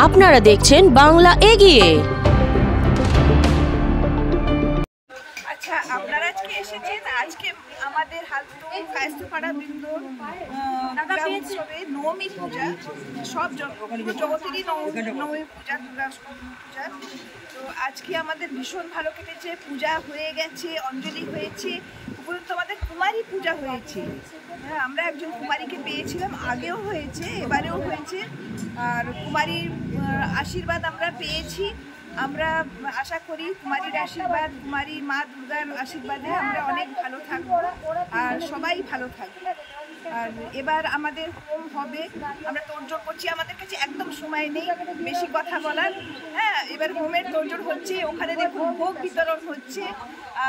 আপনারা দেখছেন বাংলা এগিয়ে। আচ্ছা, আপনারা আজকে এসেছেন। আজকে আমাদের হালতো কায়স্থপাড়া বৃন্দ উৎসবে নবমী পূজা, সব জগতেরই নবমী পূজা, দুর্গা পূজা। তো আজকে আমাদের ভীষণ ভালো কেটেছে। পূজা হয়ে গেছে, অঞ্জলি হয়েছে, উপরন্তু আমাদের কুমারী পূজা হয়েছে। হ্যাঁ, আমরা একজন কুমারীকে পেয়েছিলাম, আগেও হয়েছে, এবারেও হয়েছে। আর কুমারীর আশীর্বাদ আমরা পেয়েছি। আমরা আশা করি কুমারীর আশীর্বাদ, কুমারী মা দুর্গার আশীর্বাদে আমরা অনেক ভালো থাকবো আর সবাই ভালো থাকবে। আর এবার আমাদের হোম হবে, আমরা তোড়জোড় করছি। আমাদের কাছে একদম সময় নেই বেশি কথা বলার। হ্যাঁ, এবার হোমের তোড়জোড় হচ্ছে, ওখানে দেখুন ভোগ বিতরণ হচ্ছে,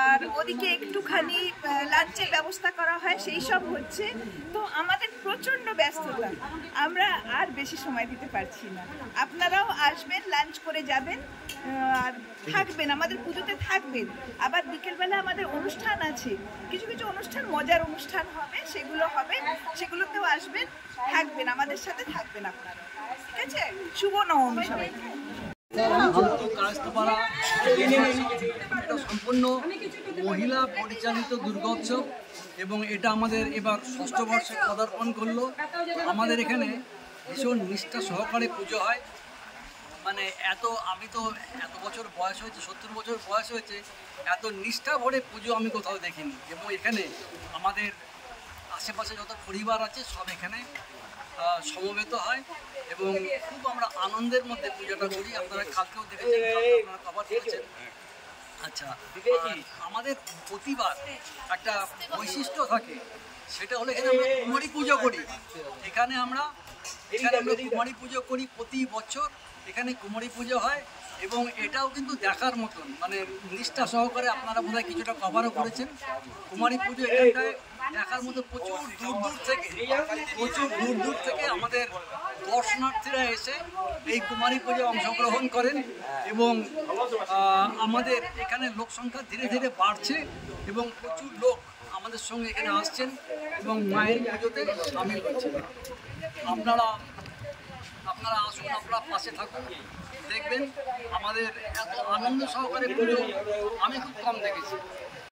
আর ওদিকে একটুখানি লাঞ্চের ব্যবস্থা করা হয়, সেই সব হচ্ছে। তো আমাদের প্রচণ্ড ব্যস্ততা, আমরা আর বেশি সময় দিতে পারছি না। আপনারাও আসবেন, লাঞ্চ করে যাবেন আর থাকবেন, আমাদের পুজোতে থাকবেন। আবার বিকেলবেলা আমাদের অনুষ্ঠান আছে, কিছু কিছু অনুষ্ঠান, মজার অনুষ্ঠান হবে, সেগুলো হবে, সেগুলোতেও আসবেন, থাকবেন, আমাদের সাথে থাকবেন আপনারা। ঠিক আছে? শুভ নবমী সবাইকে। কায়স্থপাড়া এটা সম্পূর্ণ মহিলা পরিচালিত দুর্গোৎসব এবং এটা আমাদের এবার ষষ্ঠ বর্ষে পদার্পণ করলো। আমাদের এখানে ভীষণ নিষ্ঠা সহকারে পুজো হয়। মানে আমি তো এত বছর বয়স হয়েছে, 70 বছর বয়স হয়েছে, এত নিষ্ঠা ভরে পুজো আমি কোথাও দেখিনি। এবং এখানে আমাদের আশেপাশে যত পরিবার আছে সব এখানে সমবেত হয় এবং খুব আমরা আনন্দের মধ্যে পুজোটা করি। আপনারা কালকেও দেখেছেন, আপনারা কভার করেছেন। আচ্ছা, আমাদের প্রতিবার একটা বৈশিষ্ট্য থাকে, সেটা হলো এখানে আমরা কুমারী পুজো করি। এখানে আমরা কুমারী পুজো করি প্রতি বছর। এখানে কুমারী পুজো হয় এবং এটাও কিন্তু দেখার মতন, মানে নিষ্ঠা সহকারে আপনারা বোধহয় কিছুটা কভারও করেছেন। কুমারী পুজো এখানটায় দেখার মতো প্রচুর দূর থেকে আমাদের দর্শনার্থীরা এসে এই কুমারী পুজোয় অংশগ্রহণ করেন এবং আমাদের এখানে লোক সংখ্যা ধীরে ধীরে বাড়ছে এবং প্রচুর লোক আমাদের সঙ্গে এখানে আসছেন এবং মায়ের পুজোতে সামিল হচ্ছেন। আপনারা আসুন, আপনারা পাশে থাকুন, দেখবেন আমাদের এত আনন্দ সহকারে পুজো আমি খুব কম দেখেছি।